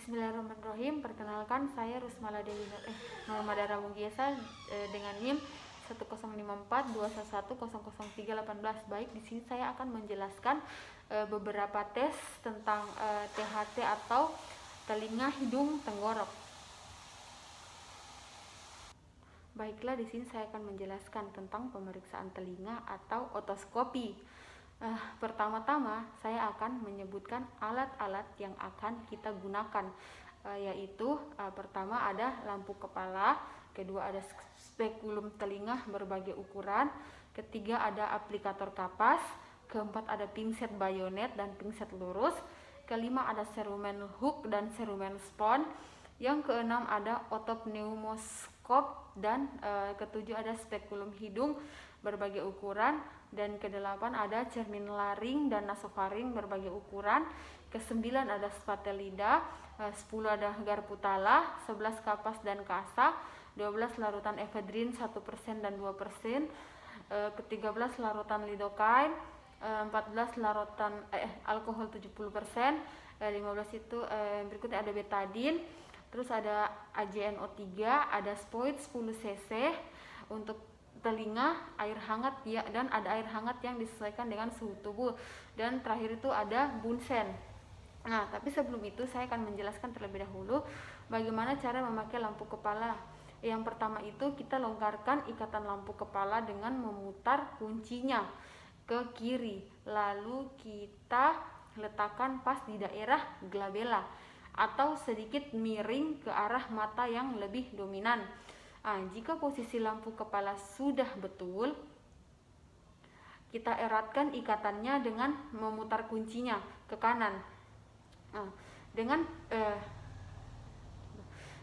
Bismillahirrahmanirrahim. Perkenalkan, saya Rusmala Dewi Nurmadara Mugiasa dengan NIM 1054211000318. Baik, di sini saya akan menjelaskan beberapa tes tentang THT atau telinga, hidung, tenggorok. Baiklah, di sini saya akan menjelaskan tentang pemeriksaan telinga atau otoskopi. Pertama-tama saya akan menyebutkan alat-alat yang akan kita gunakan, yaitu pertama ada lampu kepala, kedua ada spekulum telinga berbagai ukuran, ketiga ada aplikator kapas, keempat ada pinset bayonet dan pinset lurus, kelima ada serumen hook dan serumen spon, yang keenam ada otopneumoskop, dan ketujuh ada spekulum hidung berbagai ukuran, dan kedelapan ada cermin laring dan nasofaring berbagai ukuran, kesembilan ada spatelida, 10 ada garpu tala, 11 kapas dan kasa, 12 larutan efedrin 1% dan 2%, ke-13 larutan lidocaine, 14 larutan alkohol 70%, 15 itu berikutnya ada betadine, terus ada AJNO3, ada Spoid 10 cc untuk telinga, air hangat ya, dan ada air hangat yang disesuaikan dengan suhu tubuh, dan terakhir itu ada bunsen. Nah, tapi sebelum itu saya akan menjelaskan terlebih dahulu bagaimana cara memakai lampu kepala. Yang pertama itu kita longgarkan ikatan lampu kepala dengan memutar kuncinya ke kiri, lalu kita letakkan pas di daerah glabella atau sedikit miring ke arah mata yang lebih dominan. Jika posisi lampu kepala sudah betul, kita eratkan ikatannya dengan memutar kuncinya ke kanan.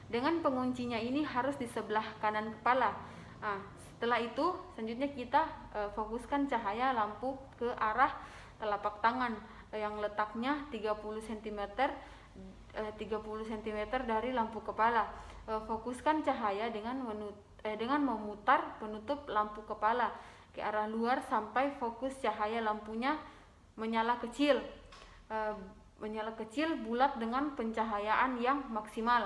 Dengan penguncinya ini harus di sebelah kanan kepala. Setelah itu, selanjutnya kita fokuskan cahaya lampu ke arah telapak tangan yang letaknya 30 cm dari lampu kepala. Fokuskan cahaya dengan memutar penutup lampu kepala ke arah luar sampai fokus cahaya lampunya menyala kecil. Bulat dengan pencahayaan yang maksimal.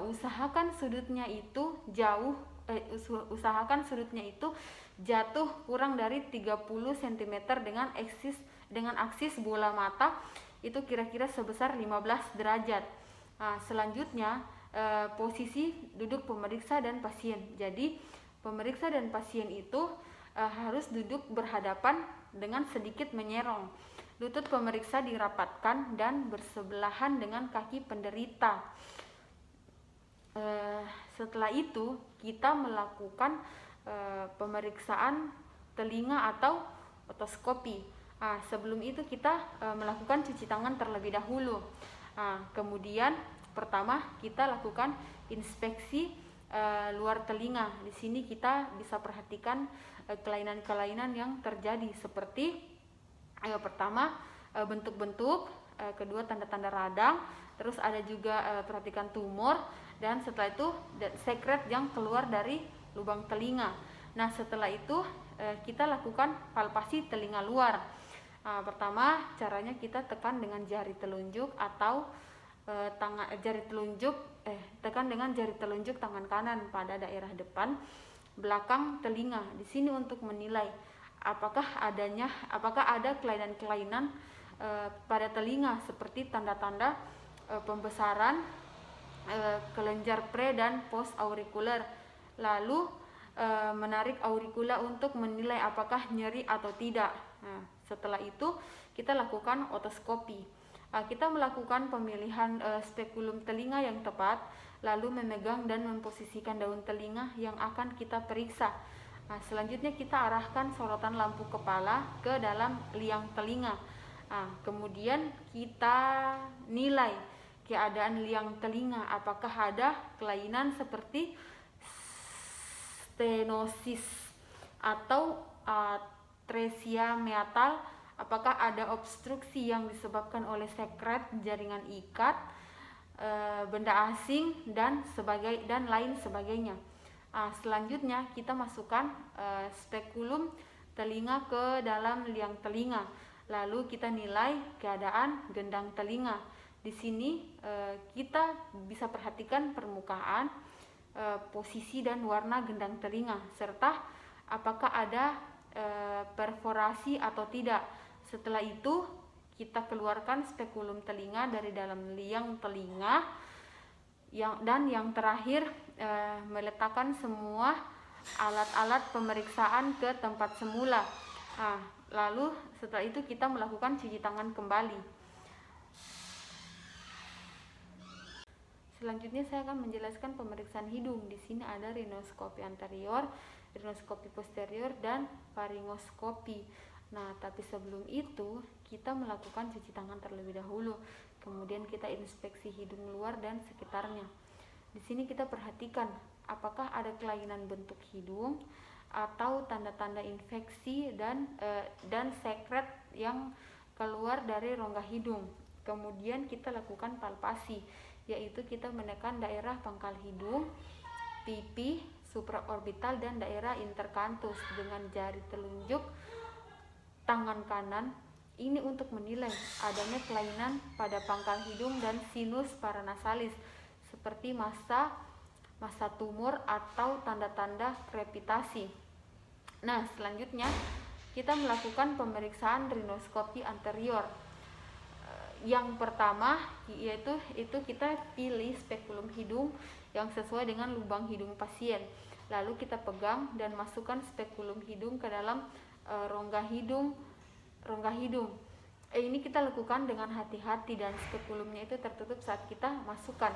Usahakan sudutnya itu jatuh kurang dari 30 cm dengan aksis bola mata itu kira-kira sebesar 15 derajat. Selanjutnya posisi duduk pemeriksa dan pasien. Jadi pemeriksa dan pasien itu harus duduk berhadapan dengan sedikit menyerong. Lutut pemeriksa dirapatkan dan bersebelahan dengan kaki penderita. Setelah itu kita melakukan pemeriksaan telinga atau otoskopi. Sebelum itu kita melakukan cuci tangan terlebih dahulu. Kemudian pertama kita lakukan inspeksi luar telinga. Di sini kita bisa perhatikan kelainan-kelainan yang terjadi seperti pertama bentuk-bentuk, kedua tanda-tanda radang, terus ada juga perhatikan tumor, dan setelah itu sekret yang keluar dari lubang telinga. Nah, setelah itu kita lakukan palpasi telinga luar. Pertama caranya kita tekan dengan jari telunjuk atau tekan dengan jari telunjuk tangan kanan pada daerah depan belakang telinga. Di sini untuk menilai apakah ada kelainan-kelainan pada telinga seperti tanda-tanda pembesaran kelenjar pre dan post aurikuler. Lalu menarik aurikula untuk menilai apakah nyeri atau tidak. Setelah itu kita lakukan otoskopi. Kita melakukan pemilihan spekulum telinga yang tepat, lalu memegang dan memposisikan daun telinga yang akan kita periksa. Selanjutnya kita arahkan sorotan lampu kepala ke dalam liang telinga. Kemudian kita nilai keadaan liang telinga, apakah ada kelainan seperti stenosis atau atresia meatal, apakah ada obstruksi yang disebabkan oleh sekret jaringan ikat, benda asing, dan lain sebagainya. Selanjutnya kita masukkan spekulum telinga ke dalam liang telinga, lalu kita nilai keadaan gendang telinga. Di sini kita bisa perhatikan permukaan, posisi dan warna gendang telinga, serta apakah ada perforasi atau tidak. Setelah itu kita keluarkan spekulum telinga dari dalam liang telinga, dan yang terakhir meletakkan semua alat-alat pemeriksaan ke tempat semula. Lalu setelah itu kita melakukan cuci tangan kembali. Selanjutnya saya akan menjelaskan pemeriksaan hidung. Di sini ada rinoskopi anterior, rinoskopi posterior, dan faringoskopi. Nah, tapi sebelum itu kita melakukan cuci tangan terlebih dahulu. Kemudian kita inspeksi hidung luar dan sekitarnya. Di sini kita perhatikan apakah ada kelainan bentuk hidung atau tanda-tanda infeksi dan sekret yang keluar dari rongga hidung. Kemudian kita lakukan palpasi, yaitu kita menekan daerah pangkal hidung, pipi, supraorbital, dan daerah interkanthus dengan jari telunjuk tangan kanan. Ini untuk menilai adanya kelainan pada pangkal hidung dan sinus paranasalis seperti massa tumor atau tanda-tanda krepitasi. Nah, selanjutnya kita melakukan pemeriksaan rinoskopi anterior. Yang pertama yaitu kita pilih spekulum hidung yang sesuai dengan lubang hidung pasien. Lalu kita pegang dan masukkan spekulum hidung ke dalam rongga hidung. Ini kita lakukan dengan hati-hati dan spekulumnya itu tertutup saat kita masukkan.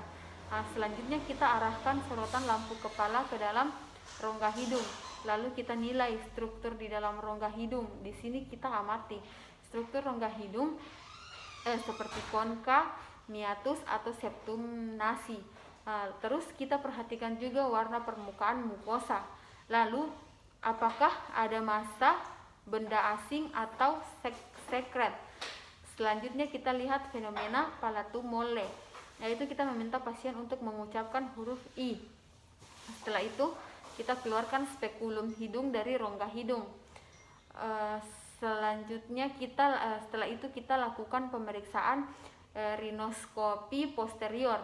Selanjutnya kita arahkan sorotan lampu kepala ke dalam rongga hidung. Lalu kita nilai struktur di dalam rongga hidung. Di sini kita amati struktur rongga hidung seperti konka, meatus, atau septum nasi. Terus kita perhatikan juga warna permukaan mukosa. Lalu apakah ada massa, benda asing, atau sekret. Selanjutnya kita lihat fenomena palatum mole, yaitu kita meminta pasien untuk mengucapkan huruf I. Setelah itu kita keluarkan spekulum hidung dari rongga hidung. Selanjutnya setelah itu kita lakukan pemeriksaan rinoskopi posterior.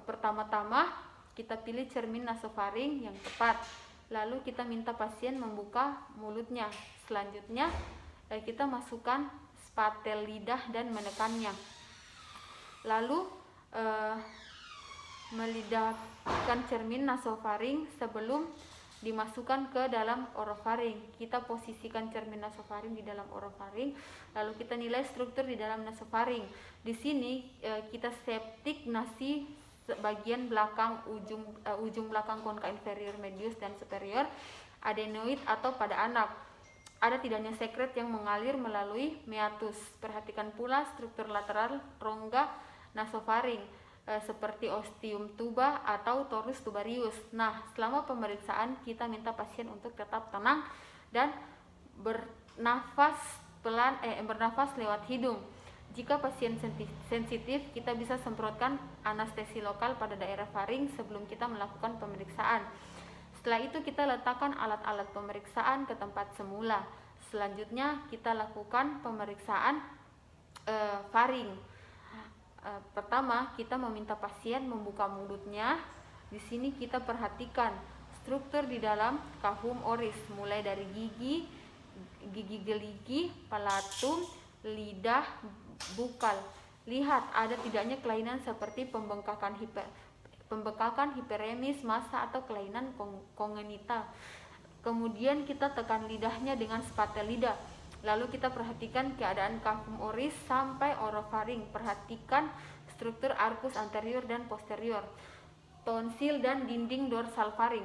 Pertama-tama kita pilih cermin nasofaring yang tepat. Lalu kita minta pasien membuka mulutnya. Selanjutnya kita masukkan spatel lidah dan menekannya. Lalu melidahkan cermin nasofaring sebelum dimasukkan ke dalam orofaring. Kita posisikan cermin nasofaring di dalam orofaring, lalu kita nilai struktur di dalam nasofaring. Di sini kita septik nasi bagian belakang ujung belakang konka inferior, medius, dan superior, adenoid atau pada anak. Ada tidaknya sekret yang mengalir melalui meatus. Perhatikan pula struktur lateral rongga nasofaring seperti ostium tuba atau torus tubarius. Nah, selama pemeriksaan kita minta pasien untuk tetap tenang dan bernafas lewat hidung. Jika pasien sensitif, kita bisa semprotkan anestesi lokal pada daerah faring sebelum kita melakukan pemeriksaan. Setelah itu kita letakkan alat-alat pemeriksaan ke tempat semula. Selanjutnya kita lakukan pemeriksaan faring. Pertama, kita meminta pasien membuka mulutnya. Di sini kita perhatikan struktur di dalam cavum oris, mulai dari gigi geligi, palatum, lidah, bukal. Lihat ada tidaknya kelainan seperti pembengkakan hiperemis, massa, atau kelainan kongenital. Kemudian kita tekan lidahnya dengan spatel lidah. Lalu kita perhatikan keadaan cavum oris sampai orofaring. Perhatikan struktur arcus anterior dan posterior, tonsil, dan dinding dorsal faring.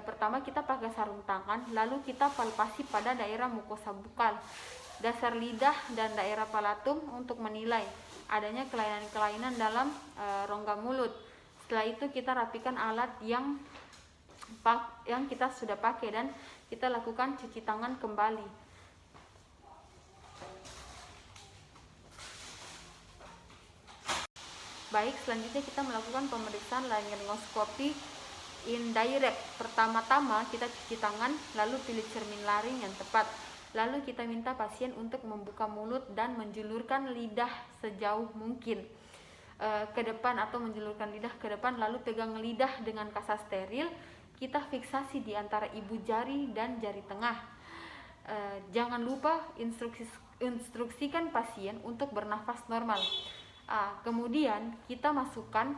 Pertama kita pakai sarung tangan, lalu kita palpasi pada daerah mukosa bukal, dasar lidah, dan daerah palatum untuk menilai adanya kelainan-kelainan dalam rongga mulut. Setelah itu kita rapikan alat yang kita sudah pakai dan kita lakukan cuci tangan kembali. Baik, selanjutnya kita melakukan pemeriksaan laryngoskopi indirect. Pertama-tama kita cuci tangan, lalu pilih cermin laring yang tepat. Lalu kita minta pasien untuk membuka mulut dan menjulurkan lidah sejauh mungkin ke depan, atau menjulurkan lidah ke depan, lalu pegang lidah dengan kasa steril. Kita fiksasi di antara ibu jari dan jari tengah. Jangan lupa instruksikan pasien untuk bernafas normal. Kemudian kita masukkan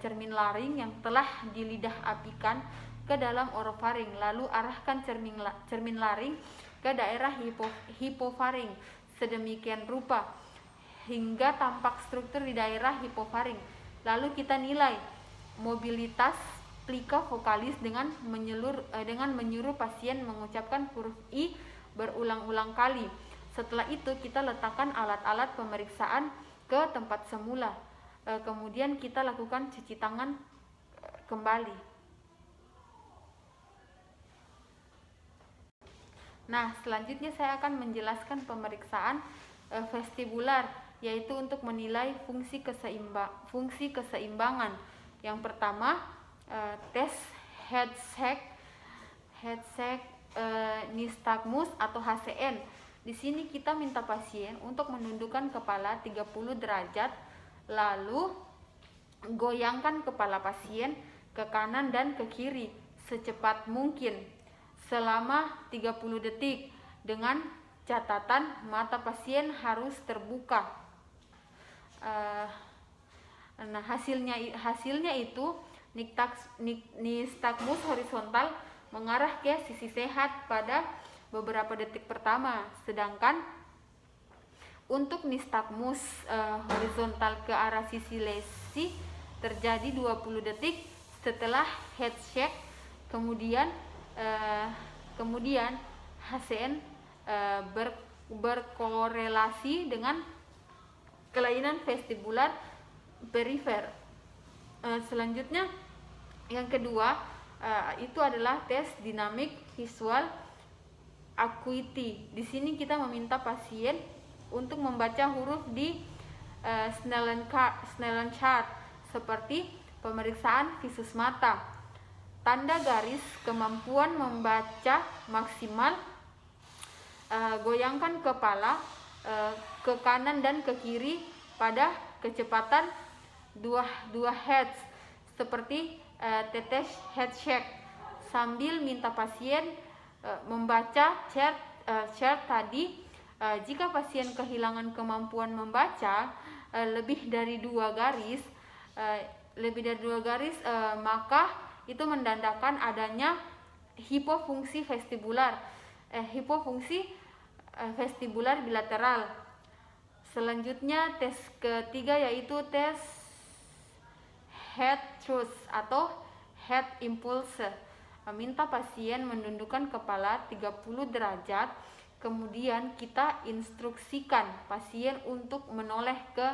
cermin laring yang telah dilidah apikan ke dalam orofaring, lalu arahkan cermin laring ke daerah hipofaring sedemikian rupa hingga tampak struktur di daerah hipofaring. Lalu kita nilai mobilitas plika vokalis dengan menyuruh pasien mengucapkan huruf I berulang-ulang kali. Setelah itu kita letakkan alat-alat pemeriksaan ke tempat semula. Kemudian kita lakukan cuci tangan kembali. Nah, selanjutnya saya akan menjelaskan pemeriksaan vestibular, yaitu untuk menilai fungsi keseimbangan. Yang pertama, tes Head-Shake Nystagmus atau HCN. Di sini kita minta pasien untuk menundukkan kepala 30 derajat, lalu goyangkan kepala pasien ke kanan dan ke kiri secepat mungkin selama 30 detik dengan catatan mata pasien harus terbuka. Nah, hasilnya itu nystagmus horizontal mengarah ke sisi sehat pada beberapa detik pertama, sedangkan untuk nystagmus horizontal ke arah sisi lesi terjadi 20 detik setelah head shake. Kemudian HCN berkorelasi dengan kelainan vestibular perifer. Selanjutnya yang kedua itu adalah tes dinamik visual acuity. Di sini kita meminta pasien untuk membaca huruf di Snellen chart seperti pemeriksaan visus mata. Tanda garis kemampuan membaca maksimal, goyangkan kepala ke kanan dan ke kiri pada kecepatan 2 Hz seperti tetes head shake, sambil minta pasien membaca chart tadi. Jika pasien kehilangan kemampuan membaca lebih dari 2 garis, maka itu menandakan adanya hipofungsi vestibular bilateral. Selanjutnya tes ketiga yaitu tes head thrust atau head impulse. Minta pasien menundukkan kepala 30 derajat, kemudian kita instruksikan pasien untuk menoleh ke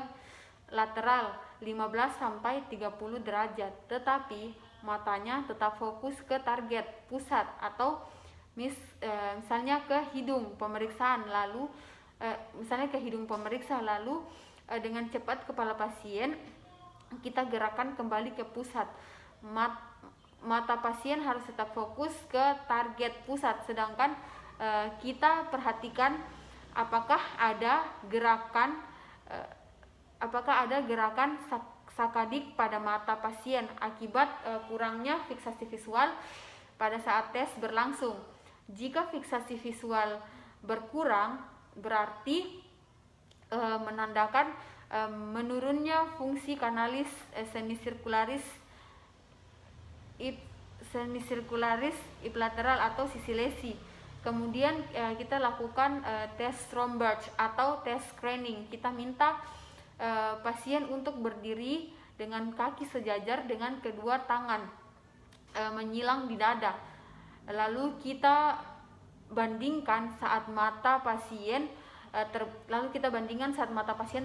lateral 15 sampai 30 derajat, tetapi matanya tetap fokus ke target pusat, atau misalnya ke hidung pemeriksaan, lalu dengan cepat kepala pasien kita gerakan kembali ke pusat. Mata pasien harus tetap fokus ke target pusat, sedangkan kita perhatikan apakah ada gerakan sakadik pada mata pasien akibat kurangnya fiksasi visual pada saat tes berlangsung. Jika fiksasi visual berkurang, berarti menandakan menurunnya fungsi kanalis semisirkularis ipsilateral atau sisi lesi. Kemudian kita lakukan tes Romberg atau tes screening. Kita minta pasien untuk berdiri dengan kaki sejajar dengan kedua tangan menyilang di dada. Lalu kita bandingkan saat mata pasien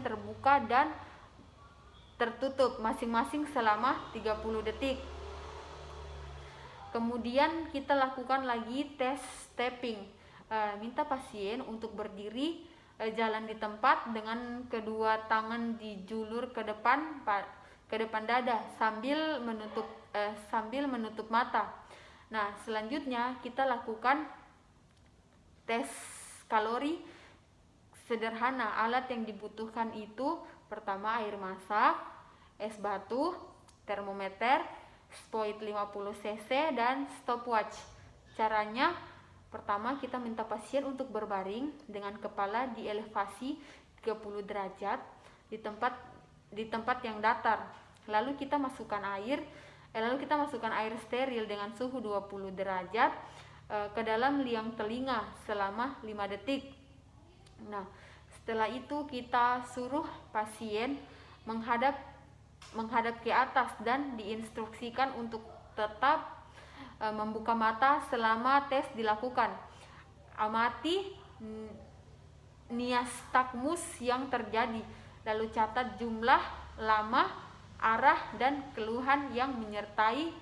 terbuka dan tertutup masing-masing selama 30 detik. Kemudian kita lakukan lagi tes stepping. Minta pasien untuk berdiri, jalan di tempat dengan kedua tangan dijulur ke depan dada sambil menutup mata. Nah, selanjutnya kita lakukan tes kalori sederhana. Alat yang dibutuhkan itu pertama air masak, es batu, termometer, spoit 50 cc, dan stopwatch. Caranya, pertama kita minta pasien untuk berbaring dengan kepala di elevasi 30 derajat di tempat yang datar. Lalu kita masukkan air steril dengan suhu 20 derajat ke dalam liang telinga selama 5 detik. Nah, setelah itu kita suruh pasien menghadap ke atas dan diinstruksikan untuk tetap membuka mata selama tes dilakukan. Amati nystagmus yang terjadi, lalu catat jumlah, lama, arah, dan keluhan yang menyertai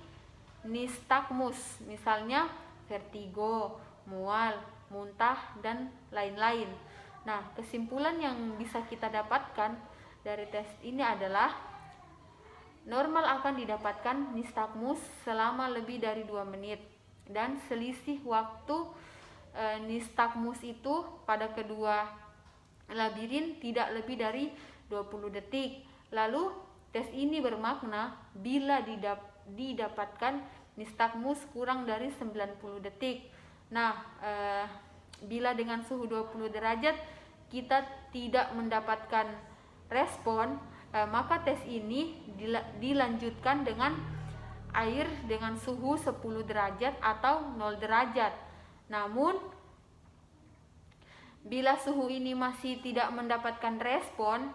nystagmus, misalnya vertigo, mual, muntah, dan lain-lain. Nah, kesimpulan yang bisa kita dapatkan dari tes ini adalah normal akan didapatkan nystagmus selama lebih dari 2 menit, dan selisih waktu nystagmus itu pada kedua labirin tidak lebih dari 20 detik. Lalu tes ini bermakna bila didapatkan nystagmus kurang dari 90 detik. Nah, bila dengan suhu 20 derajat kita tidak mendapatkan respon, maka tes ini dilanjutkan dengan air dengan suhu 10 derajat atau 0 derajat. Namun bila suhu ini masih tidak mendapatkan respon,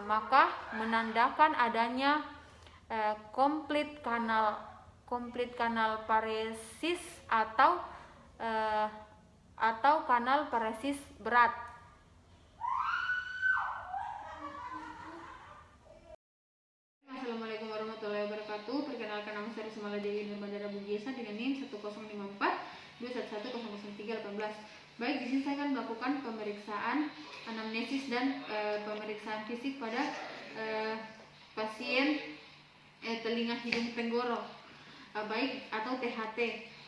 maka menandakan adanya komplit kanal paresis atau kanal paresis berat. Assalamualaikum warahmatullahi wabarakatuh. Perkenalkan, nama saya Rismala Dewi dari Bandara Bugiesa dengan NIM 1054211000318. Baik, di sini saya akan melakukan pemeriksaan anamnesis dan pemeriksaan fisik pada pasien telinga hidung tenggorok, baik atau THT.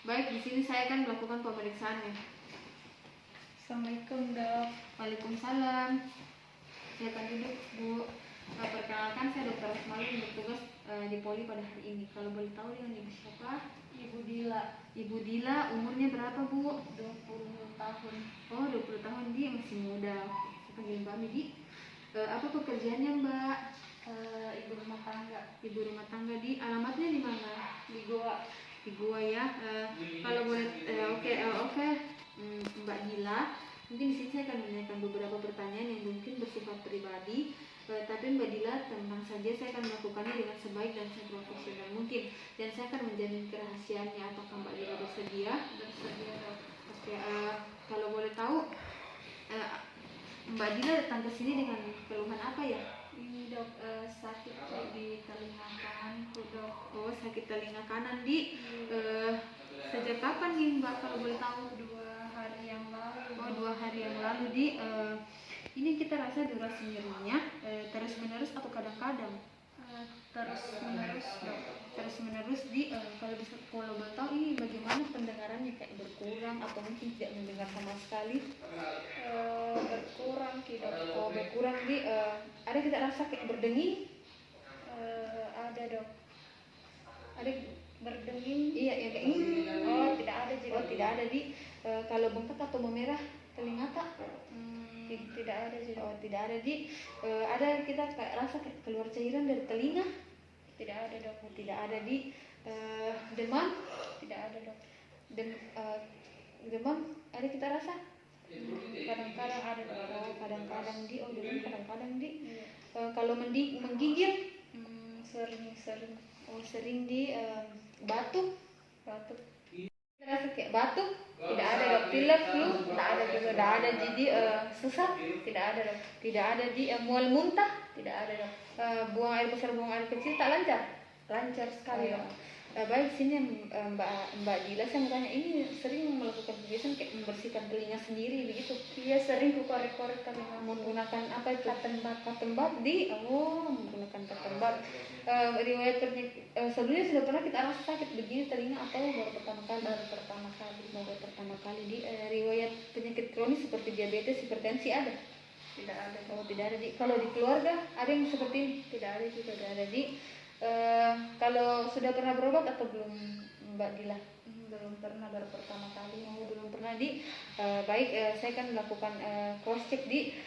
Baik, di sini saya akan melakukan pemeriksaannya. Assalamualaikum, Dok. Waalaikumsalam. Silakan duduk, Bu. Perkenalkan, saya Dr. Asmaul yang bertugas di Poli pada hari ini. Kalau boleh tahu dengan Ibu siapa? Ibu Dila. Ibu Dila, umurnya berapa, Bu? 20 tahun. Oh, 20 tahun, Di. Masih muda. Saya panggil Mbak Midi. Apa pekerjaannya, Mbak? Ibu rumah tangga. Ibu rumah tangga. Di alamatnya di mana? Di Goa. Di Goa ya. Kalau boleh, oke. Mbak Dila, mungkin di sini saya akan menanyakan beberapa pertanyaan yang mungkin bersifat pribadi, tapi Mbak Dila tenang saja, saya akan melakukannya dengan sebaik dan seprofesional mungkin, dan saya akan menjamin kerahasiaannya. Apakah Mbak Dila bersedia? Bersedia, Dok. Oke, kalau boleh tahu, Mbak Dila datang ke sini dengan keluhan apa ya? Ini, Dok, sakit di telinga kanan, Dok. Oh, sakit telinga kanan, Di. Sejak kapan nih, Mbak, kalau boleh tahu? 2 hari yang lalu. Oh, 2 hari yang lalu, Di. Ini kita rasa durasi nyerinya terus menerus atau kadang-kadang? Terus menerus, Dok. Terus menerus, Di. Kalau boleh tahu ini bagaimana pendengarannya, kayak berkurang atau mungkin tidak mendengar sama sekali? Berkurang, Dok. Oh, berkurang, Di. Ada kita rasa kayak berdenging? Ada, Dok. Ada Berdenging? iya, yang kayak ini. Oh, tidak ada, Dok. Oh, tidak ada, Di. Kalau bengkak atau memerah telinga tak? Tidak ada, Dok. Oh, tidak ada, Di. Ada kita kayak rasa kayak keluar cairan dari telinga? Tidak ada, Dok. Tidak ada, Di. Demam? Tidak ada, Dok. Demam ada kita rasa? Kadang-kadang ada, Dok. Oh, kadang-kadang, Di. Oh, demam kadang-kadang, Di. Iya. Kalau menggigil? Sering. Oh, sering, Di. Batuk? Batuk. Kita rasa kayak batuk? Tidak ada, Dok. Pilek, flu? Tidak ada juga. Tidak ada, Di. Sesak? Tidak ada, Dok. Tidak ada, Di. Mual muntah? Tidak ada, Dok. Buang air besar, buang air kecil tak lancar? Lancar sekali, Dok. Baik, sini Mbak Dila, saya mau tanya, ini sering melakukan kebiasaan kayak membersihkan telinga sendiri begitu? Iya, sering ku korek-korek telinga Menggunakan apa itu? cotton bud. Cotton bud menggunakan cotton bud. Riwayat penyakit sebelumnya sudah pernah kita rasa sakit begini telinga atau baru pertama kali? Baru pertama kali. Di riwayat penyakit kronis seperti diabetes, hipertensi ada? Tidak ada. Oh, tidak ada. Di kalau di keluarga ada yang seperti ini? Tidak ada juga. Tidak ada. Di kalau sudah pernah berobat atau belum, Mbak Dila? Belum pernah, baru pertama kali. Oh, belum pernah. Di baik, saya akan melakukan cross check. Di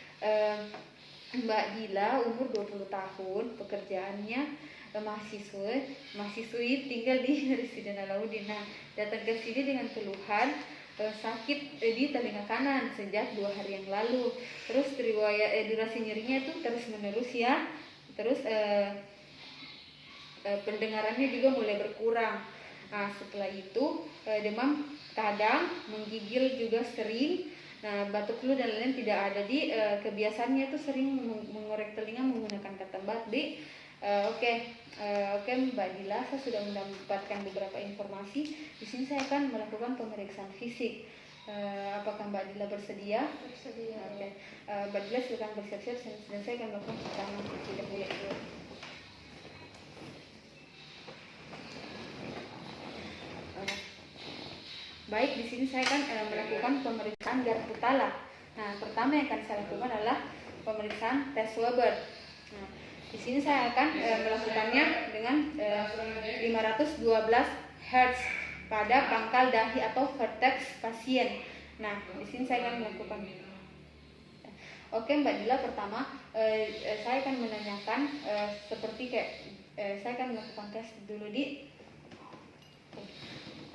Mbak Dila umur 20 tahun, pekerjaannya mahasiswi tinggal di Residen Alauddin. Nah, datang ke sini dengan keluhan sakit di telinga kanan sejak 2 hari yang lalu. Terus riwayat durasi nyerinya itu terus menerus ya. Terus pendengarannya juga mulai berkurang. Nah, setelah itu demam kadang, menggigil juga sering. Nah, batuk flu dan lain-lain tidak ada. Di kebiasaannya itu sering mengorek telinga menggunakan cotton bud. Di Oke, Mbak Dila, saya sudah mendapatkan beberapa informasi. Di sini saya akan melakukan pemeriksaan fisik. Apakah Mbak Dila bersedia? Bersedia. Oke. Mbak Dila silakan bersiap-siap dan saya akan melakukan pertama tidak boleh dulu. Baik, di sini saya akan melakukan pemeriksaan Garpu Tala. Nah, pertama yang akan saya lakukan adalah pemeriksaan tes Weber. Nah, di sini saya akan melakukannya dengan 512 Hz pada pangkal dahi atau vertex pasien. Nah, di sini saya akan melakukan. Oke, Mbak Dila, pertama saya akan menanyakan seperti kayak saya akan melakukan tes dulu. Di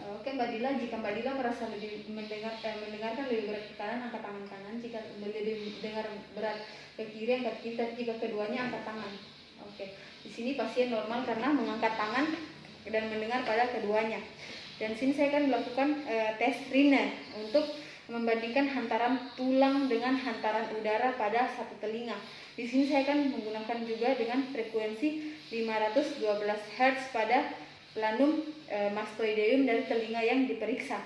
Oke, Mbak Dila, jika Mbak Dila merasa lebih mendengarkan lebih berat ke kanan, angkat tangan kanan. Jika lebih dengar berat ke kiri, angkat kiri. Jika keduanya, angkat tangan. Oke, di sini pasien normal karena mengangkat tangan dan mendengar pada keduanya. Dan sini saya akan melakukan tes Rine untuk membandingkan hantaran tulang dengan hantaran udara pada satu telinga. Di sini saya akan menggunakan juga dengan frekuensi 512 Hz pada planum mastoideum dari telinga yang diperiksa.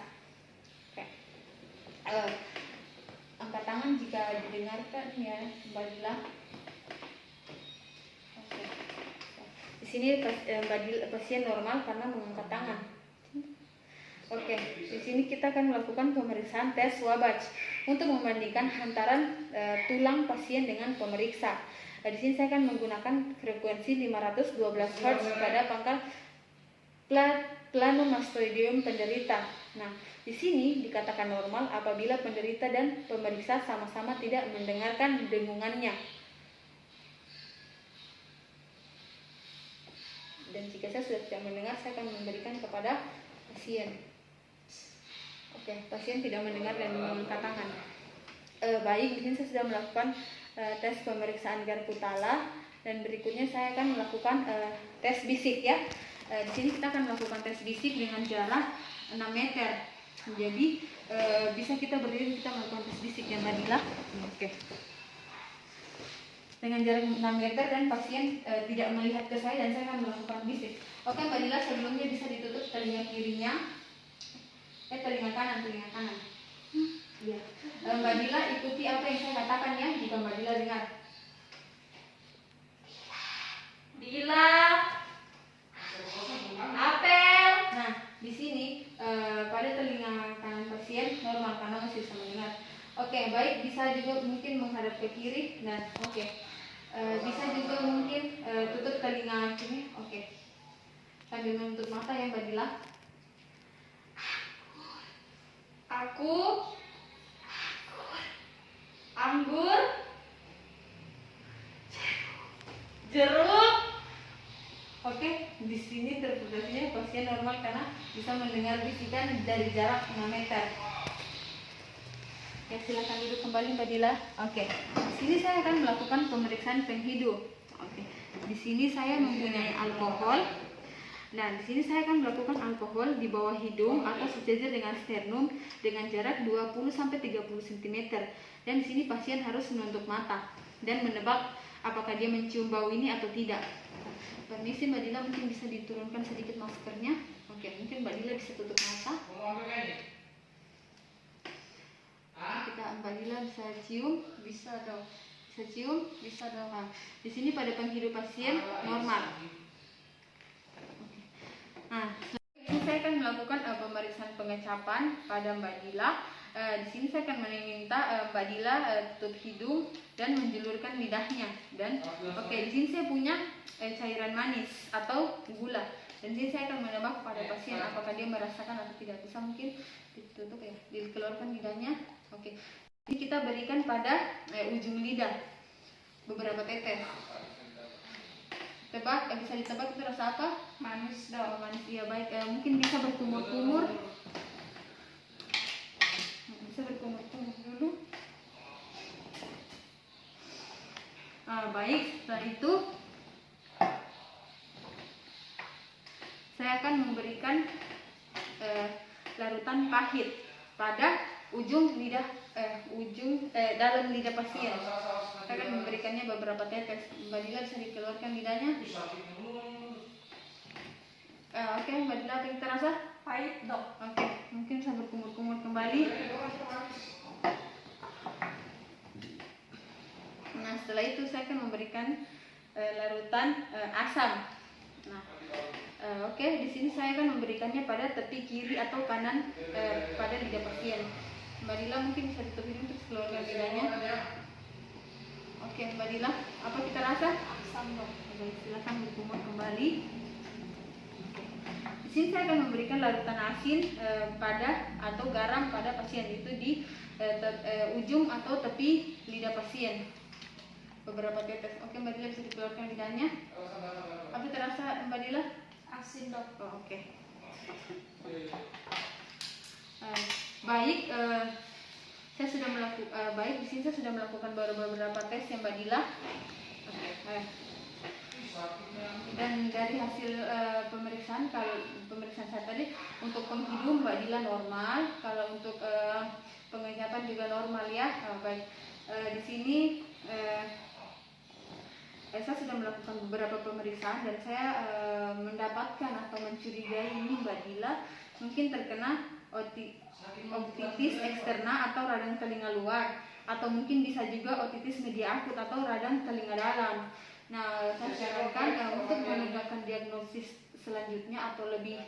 Oke. Angkat tangan jika didengarkan ya, Mbak Dila. Oke. Di sini pasien normal karena mengangkat tangan. Oke, di sini kita akan melakukan pemeriksaan tes Wabatch untuk membandingkan hantaran tulang pasien dengan pemeriksa. Di sini saya akan menggunakan frekuensi 512 Hz pada pangkal planum mastoideum penderita. Nah, di sini dikatakan normal apabila penderita dan pemeriksa sama-sama tidak mendengarkan dengungannya. Dan jika saya sudah tidak mendengar, saya akan memberikan kepada pasien. Oke, pasien tidak mendengar dan mengangkat tangan. Baik, di sini saya sudah melakukan tes pemeriksaan Garpu Tala dan berikutnya saya akan melakukan tes bisik ya. Di sini kita akan melakukan tes bisik dengan jarak 6 meter. Jadi bisa kita berdiri, kita melakukan tes bisik ya, Mbak Dila. Oke. Dengan jarak 6 meter dan pasien tidak melihat ke saya dan saya akan melakukan bisik. Oke, Mbak Dila, sebelumnya bisa ditutup telinga kirinya. Telinga kanan. Ya. Mbak Dila, ikuti apa yang saya katakan ya, jika Mbak Dila dengar. Dila, apel. Nah, di sini pada telinga kanan pasien normal karena masih bisa mendengar. Oke, baik, bisa juga mungkin menghadap ke kiri dan oke. Bisa juga mungkin tutup telinga sini. Oke. Sambil menutup mata ya, Mbak Dila. Aku anggur, jeruk. Oke, di sini terprodukasinya pasien normal karena bisa mendengar bisikan dari jarak 6 meter. Ya, silakan duduk kembali, Mbak Dila. Oke, di sini saya akan melakukan pemeriksaan penghidu. Oke, di sini saya mempunyai alkohol. Nah, di sini saya akan melakukan alkohol di bawah hidung atau sejajar dengan sternum dengan jarak 20-30 cm. Dan di sini pasien harus menutup mata dan menebak apakah dia mencium bau ini atau tidak. Permisi Mbak Dila, mungkin bisa diturunkan sedikit maskernya. Oke, mungkin Mbak Dila bisa tutup mata. Kita Mbak Dila bisa cium, Bisa dok. bisa cium, Bisa dok. Nah, di sini pada penghidup pasien normal. Oke. Nah, ini saya akan melakukan pemeriksaan pengecapan pada Mbak Dila. Di sini saya akan meminta Mbak Dila tutup hidung dan menjulurkan lidahnya. Dan oke, di sini saya punya cairan manis atau gula. Dan di sini saya akan menebak kepada pasien apakah dia merasakan atau tidak. Bisa mungkin ditutup ya, dikeluarkan lidahnya. Oke. Jadi kita berikan pada ujung lidah beberapa tetes. Tebak, bisa ditebak itu rasa apa? Manis dok. Manis, iya baik. Mungkin bisa berkumur-kumur. Bisa berkumur-kumur dulu. Baik, setelah itu saya akan memberikan larutan pahit pada ujung lidah, dalam lidah pasien. Saya akan memberikannya beberapa tetes. Mbak Dila bisa dikeluarkan lidahnya. Oke, Mbak Dila apa yang terasa? Pahit dok. Oke, mungkin bisa berkumur-kumur kembali. Nah, setelah itu saya akan memberikan larutan asam. Nah, oke, di sini saya akan memberikannya pada tepi kiri atau kanan pada lidah pasien. Mbak Dila mungkin bisa ditutup hidung terus keluarkan lidahnya. Oke, Mbak Dila, apa kita rasa? Asam dok. Oke, silakan berkumur kembali. Di sini saya akan memberikan larutan asin pada atau garam pada pasien itu di ujung atau tepi lidah pasien. Beberapa tetes. Oke, Mbak Dila bisa dikeluarkan lidahnya. Apa terasa Mbak Dila? Asin dok. Oke. Baik, saya sudah melakukan di sini saya sudah melakukan beberapa tes yang Mbak Dila. Dan dari hasil pemeriksaan, kalau pemeriksaan saya tadi untuk penghidung Mbak Dila normal, kalau untuk pengecapan juga normal ya. Baik, di sini saya sudah melakukan beberapa pemeriksaan dan saya mendapatkan atau mencurigai ini Mbak Dila mungkin terkena otitis eksterna atau radang telinga luar, atau mungkin bisa juga otitis media akut atau radang telinga dalam. Nah, saya sarankan untuk menegakkan diagnosis selanjutnya atau lebih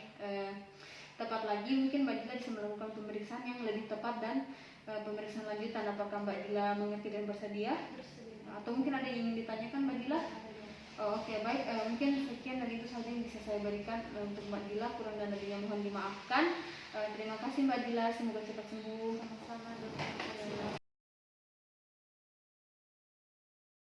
tepat lagi, mungkin Mbak Dila bisa melakukan pemeriksaan yang lebih tepat dan pemeriksaan lanjutan. Apakah Mbak Dila mengerti dan bersedia? Atau mungkin ada yang ingin ditanyakan Mbak Dila? Oke, baik, mungkin sekian dan itu saja yang bisa saya berikan untuk Mbak Dila. Kurang dan lebihnya mohon dimaafkan. Terima kasih Mbak Dila, semoga cepat sembuh. Sama-sama dokter.